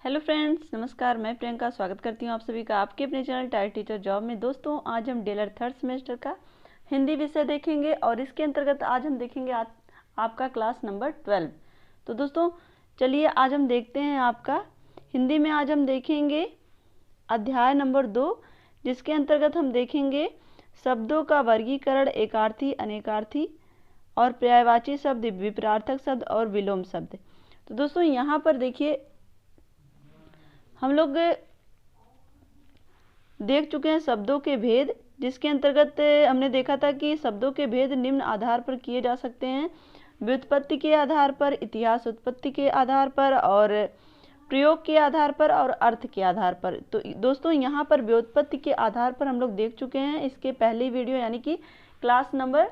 Hello friends, नमस्कार। मैं प्रियंका स्वागत करती हूँ आप सभी का आपके अपने चैनल टायर टीचर जॉब में। दोस्तों, आज हम डेलर थर्ड सेमेस्टर का हिंदी विषय देखेंगे और इसके अंतर्गत आज हम देखेंगे आपका क्लास नंबर 12। तो दोस्तों चलिए आज हम देखते हैं आपका हिंदी में। आज हम देखेंगे अध्याय नंबर 2, जिसके अंतर्गत हम देखेंगे शब्दों का वर्गीकरण, एकार्थी, अनेकार्थी और पर्यायवाची शब्द, विपरार्थक शब्द और विलोम शब्द। तो दोस्तों यहाँ पर देखिए, हम लोग देख चुके हैं शब्दों के भेद, जिसके अंतर्गत हमने देखा था कि शब्दों के भेद निम्न आधार पर किए जा सकते हैं: व्युत्पत्ति के आधार पर, इतिहास उत्पत्ति के आधार पर और प्रयोग के आधार पर और अर्थ के आधार पर। तो दोस्तों यहाँ पर व्युत्पत्ति के आधार पर हम लोग देख चुके हैं इसके पहले वीडियो यानी कि क्लास नंबर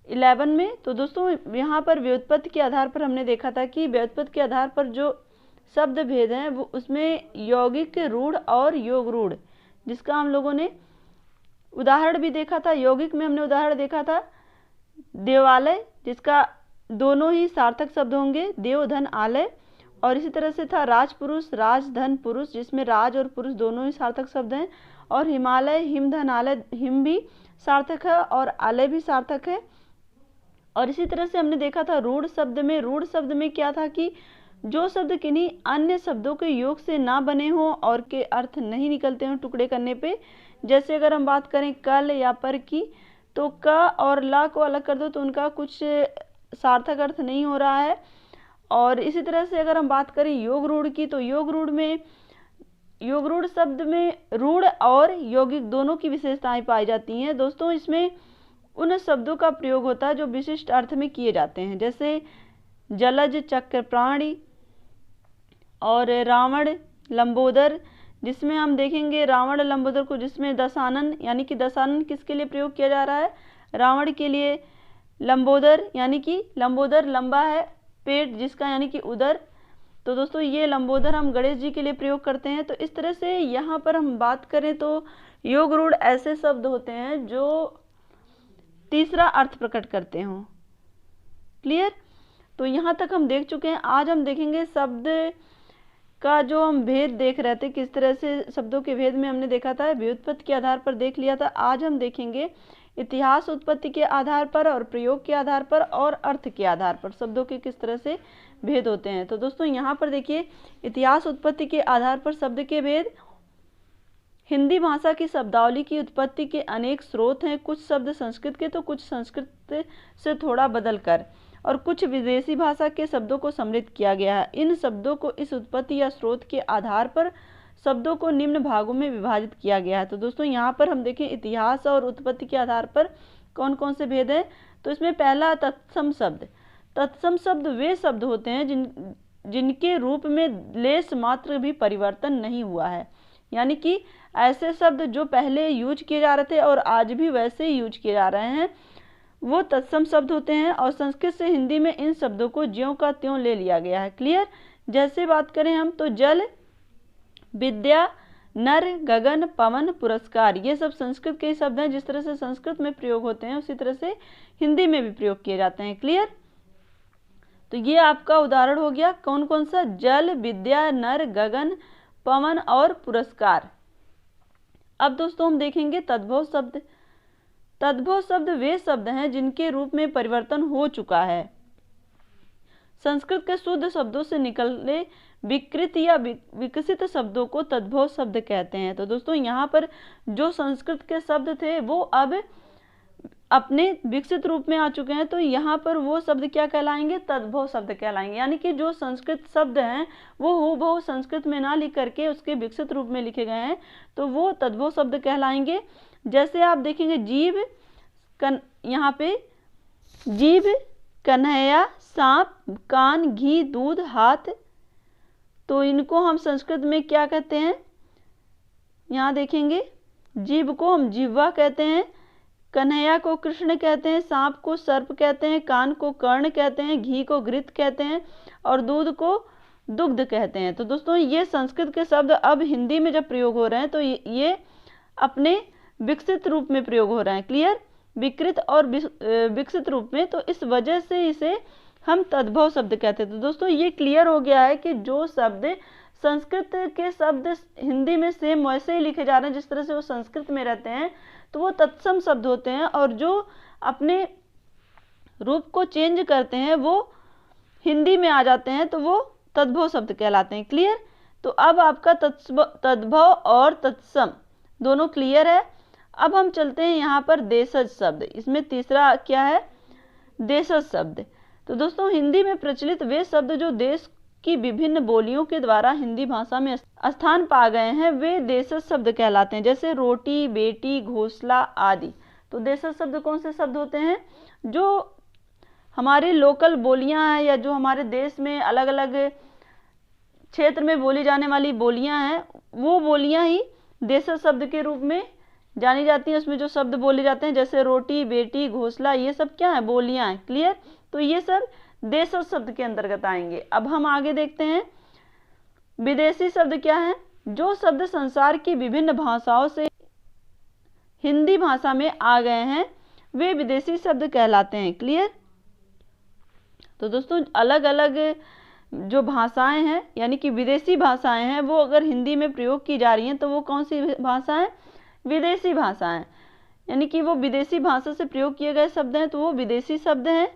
11 में। तो दोस्तों यहाँ पर व्युत्पत्ति के आधार पर हमने देखा था कि व्युत्पत्ति के आधार पर जो शब्द भेद हैं वो उसमें यौगिक, रूढ़ और योग रूढ़, जिसका हम लोगों ने उदाहरण भी देखा था। यौगिक में हमने उदाहरण देखा था देवालय, जिसका दोनों ही सार्थक शब्द होंगे, देव धन आलय। और इसी तरह से था राजपुरुष, राज धन पुरुष, जिसमें राज और पुरुष दोनों ही सार्थक शब्द हैं। और हिमालय, हिम धन आलय, हिम भी सार्थक है और आलय भी सार्थक है। और इसी तरह से हमने देखा था रूढ़ शब्द में। रूढ़ शब्द में क्या था कि जो शब्द किन्हीं अन्य शब्दों के योग से ना बने हों और के अर्थ नहीं निकलते हों टुकड़े करने पे, जैसे अगर हम बात करें कल या पर की, तो क और ला को अलग कर दो तो उनका कुछ सार्थक अर्थ नहीं हो रहा है। और इसी तरह से अगर हम बात करें योग रूढ़ की, तो योग रूढ़ शब्द में रूढ़ और यौगिक दोनों की विशेषताएं पाई जाती हैं। दोस्तों इसमें उन शब्दों का प्रयोग होता है जो विशिष्ट अर्थ में किए जाते हैं, जैसे जलज, चक्र प्राणी और रावण, लंबोदर, जिसमें हम देखेंगे रावण लंबोदर को, जिसमें दशानन यानी कि दशानन किसके लिए प्रयोग किया जा रहा है? रावण के लिए। लंबोदर यानी कि लंबोदर लंबा है पेट जिसका, यानी कि उदर। तो दोस्तों ये लंबोदर हम गणेश जी के लिए प्रयोग करते हैं। तो इस तरह से यहाँ पर हम बात करें तो योग रूढ़ ऐसे शब्द होते हैं जो तीसरा अर्थ प्रकट करते हों। क्लियर? तो यहाँ तक हम देख चुके हैं। आज हम देखेंगे शब्द का जो हम भेद देख रहे थे, किस तरह से शब्दों के भेद में हमने देखा था व्युत्पत्ति के आधार पर देख लिया था। आज हम देखेंगे इतिहास उत्पत्ति के आधार पर और प्रयोग के आधार पर और अर्थ के आधार पर शब्दों के किस तरह से भेद होते हैं। तो दोस्तों यहाँ पर देखिए, इतिहास उत्पत्ति के आधार पर शब्द के भेद। हिंदी भाषा की शब्दावली की उत्पत्ति के अनेक स्रोत हैं। कुछ शब्द संस्कृत के तो कुछ संस्कृत से थोड़ा बदल कर और कुछ विदेशी भाषा के शब्दों को सम्मिलित किया गया है। इन शब्दों को इस उत्पत्ति या स्रोत के आधार पर शब्दों को निम्न भागों में विभाजित किया गया है। तो दोस्तों यहाँ पर हम देखें इतिहास और उत्पत्ति के आधार पर कौन कौन से भेद हैं। तो इसमें पहला तत्सम शब्द। तत्सम शब्द वे शब्द होते हैं जिनके रूप में लेश मात्र भी परिवर्तन नहीं हुआ है, यानी कि ऐसे शब्द जो पहले यूज किए जा रहे थे और आज भी वैसे ही यूज किए जा रहे हैं, वो तत्सम शब्द होते हैं। और संस्कृत से हिंदी में इन शब्दों को ज्यों का त्यों ले लिया गया है। क्लियर? जैसे बात करें हम तो जल, विद्या, नर, गगन, पवन, पुरस्कार, ये सब संस्कृत के शब्द हैं। जिस तरह से संस्कृत में प्रयोग होते हैं उसी तरह से हिंदी में भी प्रयोग किए जाते हैं। क्लियर? तो ये आपका उदाहरण हो गया कौन कौन सा? जल, विद्या, नर, गगन, पवन और पुरस्कार। अब दोस्तों हम देखेंगे तद्भव शब्द। तद्भव शब्द वे शब्द हैं जिनके रूप में परिवर्तन हो चुका है। संस्कृत के शुद्ध शब्दों से निकले विकृत या विकसित शब्दों को तद्भव शब्द कहते हैं। तो दोस्तों यहाँ पर जो संस्कृत के शब्द थे वो अब अपने विकसित रूप में आ चुके हैं, तो यहाँ पर वो शब्द क्या कहलाएंगे? तद्भव शब्द कहलाएंगे। यानी कि जो संस्कृत शब्द हैं वो हूबहू संस्कृत में ना लिख करके उसके विकसित रूप में लिखे गए हैं, तो वो तद्भव शब्द कहलाएंगे। जैसे आप देखेंगे जीव, यहाँ पे जीव, कन्हैया, सांप, कान, घी, दूध, हाथ, तो इनको हम संस्कृत में क्या कहते हैं? यहाँ देखेंगे जीव को हम जिह्वा कहते हैं, कन्हैया को कृष्ण कहते हैं, सांप को सर्प कहते हैं, कान को कर्ण कहते हैं, घी को घृत कहते हैं और दूध को दुग्ध कहते हैं। तो दोस्तों ये संस्कृत के शब्द अब हिंदी में जब प्रयोग हो रहे हैं तो ये अपने विकसित रूप में प्रयोग हो रहे हैं। क्लियर? विकृत और विकसित रूप में, तो इस वजह से इसे हम तद्भव शब्द कहते हैं। तो दोस्तों ये क्लियर हो गया है कि जो शब्द संस्कृत के शब्द हिंदी में सेम वैसे ही लिखे जा रहे हैं जिस तरह से वो संस्कृत में रहते हैं, तो वो तत्सम शब्द होते हैं, और जो अपने रूप को चेंज करते हैं वो हिंदी में आ जाते हैं, तो वो तद्भव शब्द कहलाते हैं। क्लियर? तो अब आपका तद्भव और तत्सम दोनों क्लियर है। अब हम चलते हैं यहाँ पर देशज शब्द। इसमें तीसरा क्या है? देशज शब्द। तो दोस्तों हिंदी में प्रचलित वे शब्द जो देश की विभिन्न बोलियों के द्वारा हिंदी भाषा में स्थान पा गए हैं वे देशज शब्द कहलाते हैं, जैसे रोटी, बेटी, घोंसला आदि। तो देशज शब्द कौन से शब्द होते हैं? जो हमारी लोकल बोलियां हैं या जो हमारे देश में अलग अलग क्षेत्र में बोली जाने वाली बोलियां हैं, वो बोलियां ही देशज शब्द के रूप में जानी जाती हैं। उसमें जो शब्द बोले जाते हैं जैसे रोटी, बेटी, घोंसला, ये सब क्या है? बोलियां हैं। क्लियर? तो ये सब देशज शब्द के अंतर्गत आएंगे। अब हम आगे देखते हैं विदेशी शब्द क्या है? जो शब्द संसार की विभिन्न भाषाओं से हिंदी भाषा में आ गए हैं वे विदेशी शब्द कहलाते हैं। क्लियर? तो दोस्तों अलग अलग जो भाषाएं हैं यानी कि विदेशी भाषाएं हैं वो अगर हिंदी में प्रयोग की जा रही हैं तो वो कौन सी भाषाएं? विदेशी भाषाएं, यानी कि वो विदेशी भाषा से प्रयोग किए गए शब्द हैं, तो वो विदेशी शब्द हैं।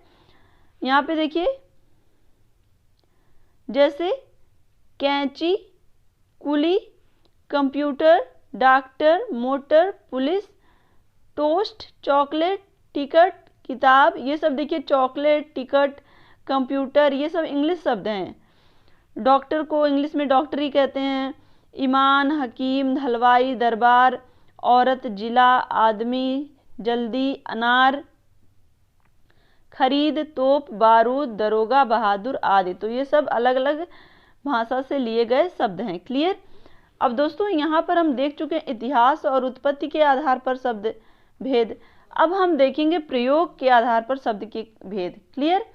यहाँ पे देखिए जैसे कैंची, कुली, computer, doctor, motor, police, toast, chocolate, ticket, किताब, ये सब देखिए चॉकलेट, टिकट, कंप्यूटर, ये सब इंग्लिश शब्द हैं। डॉक्टर को इंग्लिश में डॉक्टर ही कहते हैं। ईमान, हकीम, हलवाई, दरबार, औरत, जिला, आदमी, जल्दी, अनार, खरीद, तोप, बारूद, दरोगा, बहादुर आदि। तो ये सब अलग अलग भाषा से लिए गए शब्द हैं। क्लियर? अब दोस्तों यहाँ पर हम देख चुके हैं इतिहास और उत्पत्ति के आधार पर शब्द भेद। अब हम देखेंगे प्रयोग के आधार पर शब्द के भेद। क्लियर?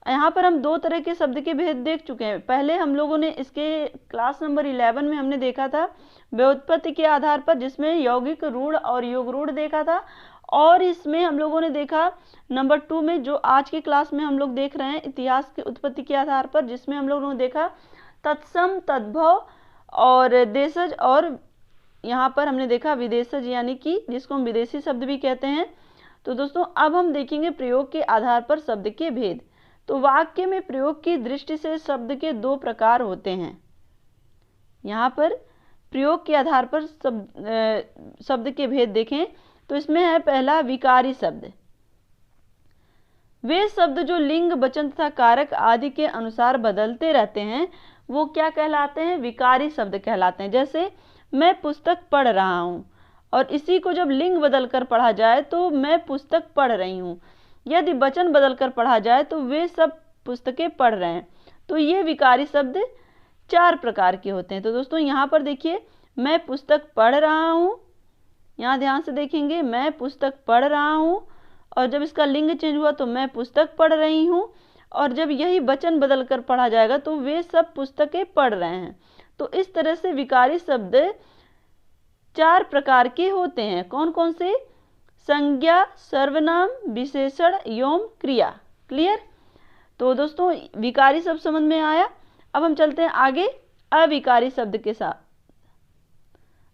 यहाँ पर हम दो तरह के शब्द के भेद देख चुके हैं। पहले हम लोगों ने इसके क्लास नंबर 11 में हमने देखा था व्युत्पत्ति के आधार पर, जिसमें यौगिक रूढ़ और योग रूढ़ देखा था, और इसमें हम लोगों ने देखा नंबर 2 में जो आज की क्लास में हम लोग देख रहे हैं इतिहास की उत्पत्ति के आधार पर, जिसमें हम लोगों ने देखा तत्सम, तद्भव और देशज, और यहाँ पर हमने देखा विदेशज यानी कि जिसको हम विदेशी शब्द भी कहते हैं। तो दोस्तों अब हम देखेंगे प्रयोग के आधार पर शब्द के भेद। तो वाक्य में प्रयोग की दृष्टि से शब्द के दो प्रकार होते हैं। यहाँ पर प्रयोग के आधार पर शब्द के भेद देखें तो इसमें है पहला विकारी शब्द। वे शब्द जो लिंग, वचन तथा कारक आदि के अनुसार बदलते रहते हैं वो क्या कहलाते हैं? विकारी शब्द कहलाते हैं। जैसे मैं पुस्तक पढ़ रहा हूँ, और इसी को जब लिंग बदलकर पढ़ा जाए तो मैं पुस्तक पढ़ रही हूँ। यदि वचन बदलकर पढ़ा जाए तो वे सब पुस्तकें पढ़ रहे हैं। तो ये विकारी शब्द 4 प्रकार के होते हैं। तो दोस्तों यहाँ पर देखिए मैं पुस्तक पढ़ रहा हूँ, यहाँ ध्यान से देखेंगे, मैं पुस्तक पढ़ रहा हूँ, और जब इसका लिंग चेंज हुआ तो मैं पुस्तक पढ़ रही हूँ, और जब यही वचन बदलकर पढ़ा जाएगा तो वे सब पुस्तकें पढ़ रहे हैं। तो इस तरह से विकारी शब्द 4 प्रकार के होते हैं। कौन कौन से? संज्ञा, सर्वनाम, विशेषण एवं क्रिया। क्लियर? तो दोस्तों विकारी शब्द समझ में आया। अब हम चलते हैं आगे अविकारी शब्द के साथ।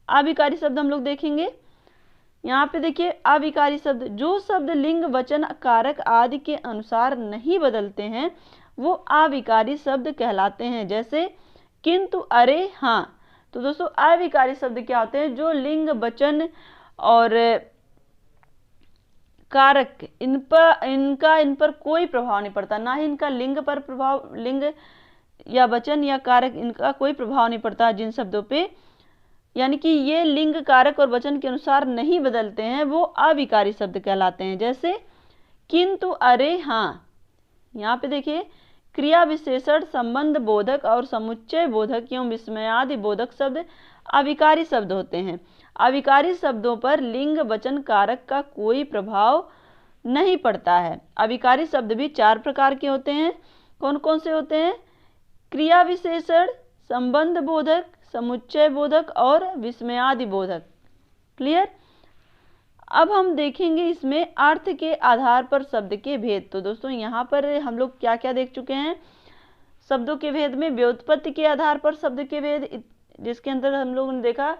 अविकारी शब्द हम लोग देखेंगे। यहाँ पे देखिए अविकारी शब्द, जो शब्द लिंग, वचन, कारक आदि के अनुसार नहीं बदलते हैं वो अविकारी शब्द कहलाते हैं। जैसे किंतु, अरे, हाँ। तो दोस्तों अविकारी शब्द क्या होते हैं? जो लिंग, वचन और कारक इन पर कोई प्रभाव नहीं पड़ता, ना ही इनका लिंग पर प्रभाव, लिंग या वचन या कारक इनका कोई प्रभाव नहीं पड़ता जिन शब्दों पे, यानी कि ये लिंग, कारक और वचन के अनुसार नहीं बदलते हैं, वो अविकारी शब्द कहलाते हैं। जैसे किंतु, अरे, हाँ। यहाँ पे देखिए क्रिया विशेषण, संबंध बोधक और समुच्चय बोधक एवं विस्मयादि बोधक शब्द अविकारी शब्द होते हैं। अविकारी शब्दों पर लिंग, वचन, कारक का कोई प्रभाव नहीं पड़ता है। अविकारी शब्द भी 4 प्रकार के होते हैं। कौन कौन से होते हैं? क्रिया विशेषण, संबंध बोधक, समुच्चय बोधक और विस्मयादि बोधक। क्लियर? अब हम देखेंगे इसमें अर्थ के आधार पर शब्द के भेद। तो दोस्तों यहाँ पर हम लोग क्या क्या देख चुके हैं? शब्दों के भेद में व्युत्पत्ति के आधार पर शब्द के भेद, जिसके अंदर हम लोगों ने देखा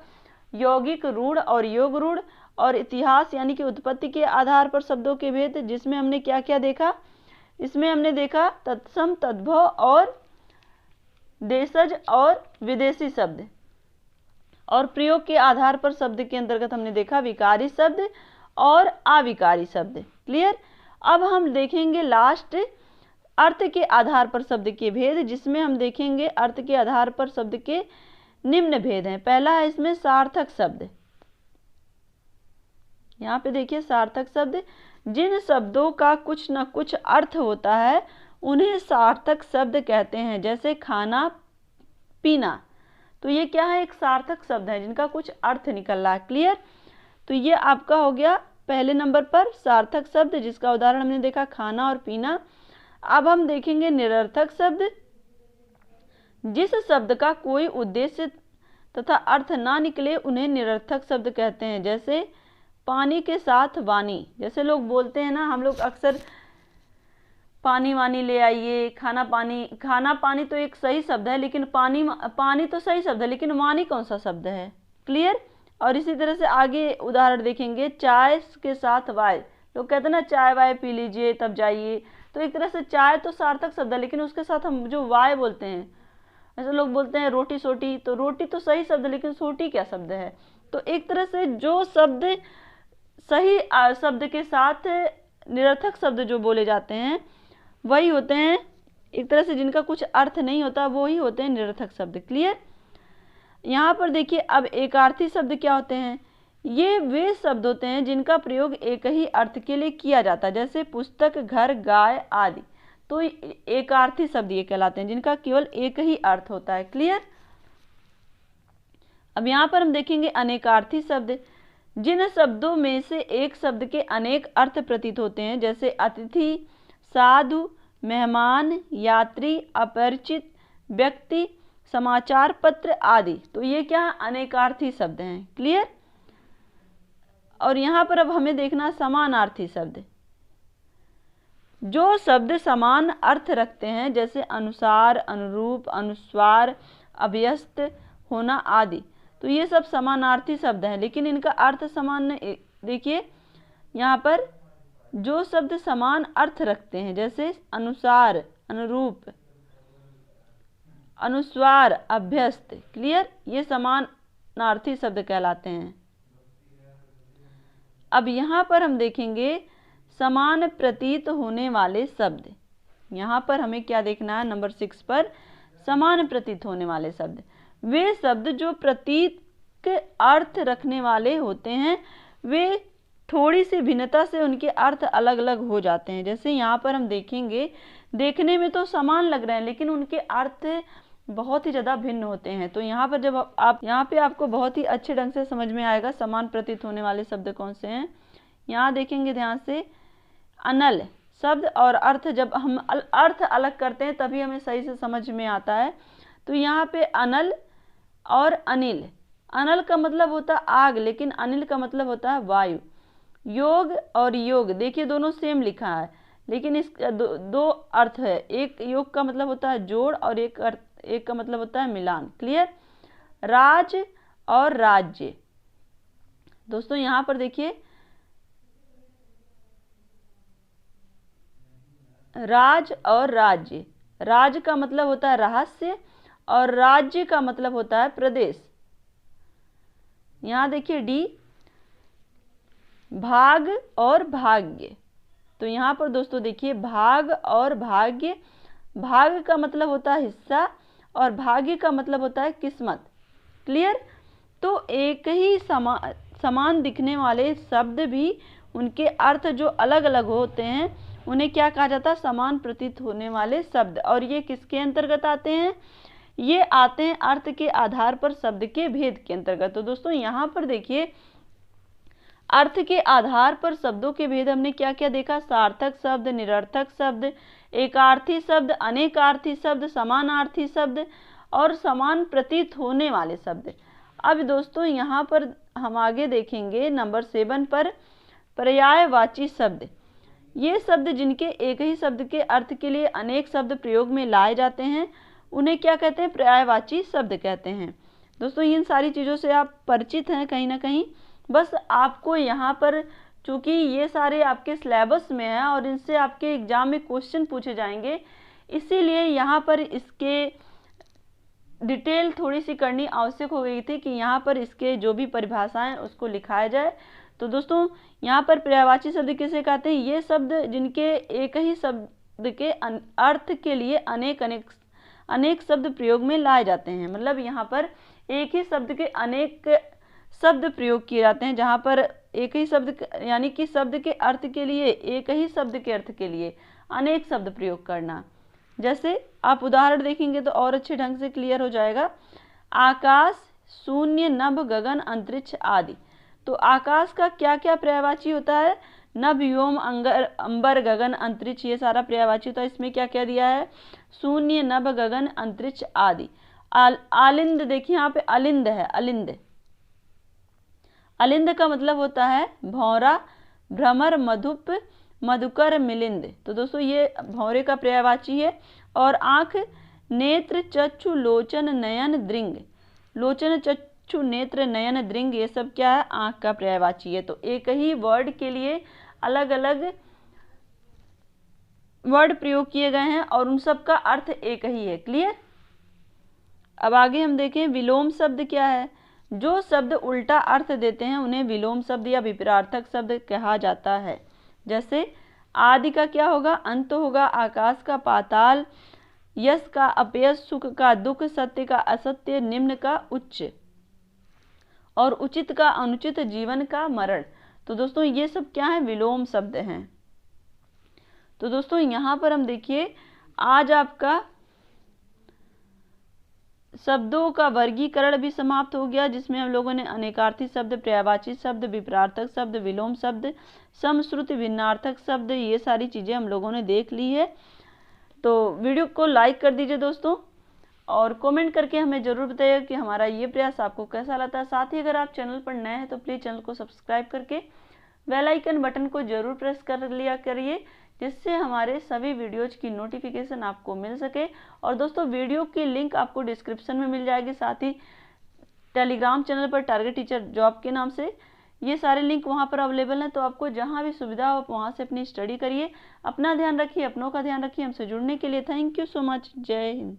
यौगिक रूढ़ और योग रूढ़, और इतिहास यानी कि उत्पत्ति के आधार पर शब्दों के भेद, जिसमें हमने क्या क्या देखा, इसमें हमने देखा तत्सम, तद्भव और देशज और विदेशी शब्द, और प्रयोग के आधार पर शब्द के अंतर्गत हमने देखा विकारी शब्द और अविकारी शब्द। क्लियर। अब हम देखेंगे लास्ट अर्थ के आधार पर शब्द के भेद, जिसमें हम देखेंगे अर्थ के आधार पर शब्द के निम्न भेद हैं। पहला है इसमें सार्थक शब्द। यहाँ पे देखिए सार्थक शब्द, जिन शब्दों का कुछ न कुछ अर्थ होता है उन्हें सार्थक शब्द कहते हैं। जैसे खाना पीना, तो ये क्या है, एक सार्थक शब्द है जिनका कुछ अर्थ निकल रहा है। क्लियर। तो ये आपका हो गया पहले नंबर पर सार्थक शब्द, जिसका उदाहरण हमने देखा खाना और पीना। अब हम देखेंगे निरर्थक शब्द, जिस शब्द का कोई उद्देश्य तथा अर्थ ना निकले उन्हें निरर्थक शब्द कहते हैं। जैसे पानी के साथ वानी, जैसे लोग बोलते हैं ना, हम लोग अक्सर पानी वानी ले आइए, खाना पानी तो एक सही शब्द है, लेकिन पानी तो सही शब्द है, लेकिन वानी कौन सा शब्द है। क्लियर। और इसी तरह से आगे उदाहरण देखेंगे चाय के साथ वाय, लोग कहते हैं ना चाय वाय पी लीजिए तब जाइए, तो एक तरह से चाय तो सार्थक शब्द है, लेकिन उसके साथ हम जो वाय बोलते हैं, ऐसे लोग बोलते हैं रोटी सोटी, तो रोटी तो सही शब्द है, लेकिन सोटी क्या शब्द है। तो एक तरह से जो शब्द सही शब्द के साथ निरर्थक शब्द जो बोले जाते हैं वही होते हैं, एक तरह से जिनका कुछ अर्थ नहीं होता वो ही होते हैं निरर्थक शब्द। क्लियर। यहाँ पर देखिए अब एकार्थी शब्द क्या होते हैं, ये वे शब्द होते हैं जिनका प्रयोग एक ही अर्थ के लिए किया जाता है। जैसे पुस्तक, घर, गाय आदि, तो एकार्थी शब्द ये कहलाते हैं जिनका केवल एक ही अर्थ होता है। क्लियर। अब यहाँ पर हम देखेंगे अनेकार्थी शब्द, जिन शब्दों में से एक शब्द के अनेक अर्थ प्रतीत होते हैं। जैसे अतिथि, साधु, मेहमान, यात्री, अपरिचित व्यक्ति, समाचार पत्र आदि, तो ये क्या अनेकार्थी शब्द हैं। क्लियर। और यहाँ पर अब हमें देखना समानार्थी शब्द, जो शब्द समान अर्थ रखते हैं, जैसे अनुसार, अनुरूप, अनुस्वार, अभ्यस्त होना आदि, तो ये सब समानार्थी शब्द हैं, लेकिन इनका अर्थ समान नहीं। देखिए यहाँ पर जो शब्द समान अर्थ रखते हैं, जैसे अनुसार, अनुरूप, अनुस्वार, अभ्यस्त, क्लियर, ये समानार्थी शब्द कहलाते हैं। अब यहाँ पर हम देखेंगे समान प्रतीत होने वाले शब्द। यहाँ पर हमें क्या देखना है, नंबर 6 पर समान प्रतीत होने वाले शब्द, वे शब्द जो प्रतीक अर्थ रखने वाले होते हैं, वे थोड़ी सी भिन्नता से उनके अर्थ अलग अलग हो जाते हैं। जैसे यहाँ पर हम देखेंगे, देखने में तो समान लग रहे हैं लेकिन उनके अर्थ बहुत ही ज़्यादा भिन्न होते हैं। तो यहाँ पर जब आप यहाँ पे आपको बहुत ही अच्छे ढंग से समझ में आएगा समान प्रतीत होने वाले शब्द कौन से हैं। यहाँ देखेंगे ध्यान से, अनल शब्द और अर्थ, जब हम अर्थ अलग करते हैं तभी हमें सही से समझ में आता है। तो यहाँ पे अनल और अनिल, अनल का मतलब होता है आग, लेकिन अनिल का मतलब होता है वायु। योग और योग, देखिए दोनों सेम लिखा है, लेकिन इस दो अर्थ है। एक योग का मतलब होता है जोड़ और एक का मतलब होता है मिलान। क्लियर। राज और राज्य, दोस्तों यहाँ पर देखिए राज और राज्य, राज का मतलब होता है रहस्य और राज्य का मतलब होता है प्रदेश। यहाँ देखिए डी, भाग और भाग्य, तो यहाँ पर दोस्तों देखिए भाग और भाग्य, भाग का मतलब होता है हिस्सा और भाग्य का मतलब होता है किस्मत। क्लियर। तो एक ही समान दिखने वाले शब्द भी उनके अर्थ जो अलग अलग होते हैं उन्हें क्या कहा जाता है, समान प्रतीत होने वाले शब्द। और ये किसके अंतर्गत आते हैं, ये आते हैं अर्थ के आधार पर शब्द के भेद के अंतर्गत। तो दोस्तों यहाँ पर देखिए अर्थ के आधार पर शब्दों के भेद हमने क्या क्या देखा, सार्थक शब्द, निरर्थक शब्द, एकार्थी शब्द, अनेकार्थी शब्द, समानार्थी शब्द और समान प्रतीत होने वाले शब्द। अब दोस्तों यहाँ पर हम आगे देखेंगे नंबर 7 पर पर्यायवाची शब्द। ये शब्द जिनके एक ही शब्द के अर्थ के लिए अनेक शब्द प्रयोग में लाए जाते हैं उन्हें क्या कहते हैं? पर्यायवाची शब्द कहते हैं। दोस्तों इन सारी चीज़ों से आप परिचित हैं कहीं ना कहीं। बस आपको यहाँ पर चूँकि ये सारे आपके सिलेबस में हैं और इनसे आपके एग्जाम में क्वेश्चन पूछे जाएंगे, इसीलिए यहाँ पर इसके डिटेल थोड़ी सी करनी आवश्यक हो गई थी कि यहाँ पर इसके जो भी परिभाषाएं उसको लिखाया जाए। तो दोस्तों यहाँ पर पर्यायवाची शब्द किसे कहते हैं? ये शब्द जिनके एक ही शब्द के अर्थ के लिए अनेक शब्द प्रयोग में लाए जाते हैं। मतलब यहाँ पर एक ही शब्द के अनेक शब्द प्रयोग किए जाते हैं, जहाँ पर एक ही शब्द यानी कि शब्द के अर्थ के लिए एक ही शब्द के अर्थ के लिए अनेक शब्द प्रयोग करना। जैसे आप उदाहरण देखेंगे तो और अच्छे ढंग से क्लियर हो जाएगा। आकाश, शून्य, नभ, गगन, अंतरिक्ष आदि। तो आकाश का क्या क्या पर्यायवाची होता है? नभ, व्योम, अंबर, गगन, अंतरिक्ष, ये सारा पर्यायवाची होता है। इसमें क्या क्या दिया है? शून्य, नभ, गगन, अंतरिक्ष आदि। आलिंद देखिए यहाँ पे अलिंद है। अलिंद का मतलब होता है भौरा, भ्रमर, मधुप, मधुकर, मिलिंद। तो दोस्तों ये भौरे का पर्यायवाची है। और आंख, नेत्र, चक्षु, लोचन, नयन, दृंग। लोचन, चक्षु, नेत्र, नयन, दृंग, ये सब क्या है? आंख का पर्यायवाची है। तो एक ही वर्ड के लिए अलग अलग वर्ड प्रयोग किए गए हैं और उन सब का अर्थ एक ही है। क्लियर? अब आगे हम देखें विलोम शब्द क्या है। जो शब्द उल्टा अर्थ देते हैं उन्हें विलोम शब्द या विपरीतार्थक शब्द कहा जाता है। जैसे आदि का क्या होगा? अंत होगा। आकाश का पाताल, यश का अपयश, सुख का दुख, सत्य का असत्य, निम्न का उच्च और उचित का अनुचित, जीवन का मरण। तो दोस्तों ये सब क्या है? विलोम शब्द हैं। तो दोस्तों यहाँ पर हम देखिए आज आपका शब्दों का वर्गीकरण भी समाप्त हो गया, जिसमें हम लोगों ने अनेकार्थी शब्द, पर्यायवाची शब्द, विपरीतार्थक शब्द, विलोम शब्द, समश्रुति भिन्नार्थक शब्द, ये सारी चीज़ें हम लोगों ने देख ली है। तो वीडियो को लाइक कर दीजिए दोस्तों और कमेंट करके हमें ज़रूर बताइए कि हमारा ये प्रयास आपको कैसा लगता है। साथ ही अगर आप चैनल पर नए हैं तो प्लीज़ चैनल को सब्सक्राइब करके बेल आइकन बटन को ज़रूर प्रेस कर लिया करिए, जिससे हमारे सभी वीडियोज की नोटिफिकेशन आपको मिल सके। और दोस्तों वीडियो की लिंक आपको डिस्क्रिप्शन में मिल जाएगी। साथ ही टेलीग्राम चैनल पर टारगेट टीचर जॉब के नाम से ये सारे लिंक वहाँ पर अवेलेबल हैं। तो आपको जहाँ भी सुविधा हो वहाँ से अपनी स्टडी करिए। अपना ध्यान रखिए, अपनों का ध्यान रखिए। हमसे जुड़ने के लिए थैंक यू सो मच। जय हिंद।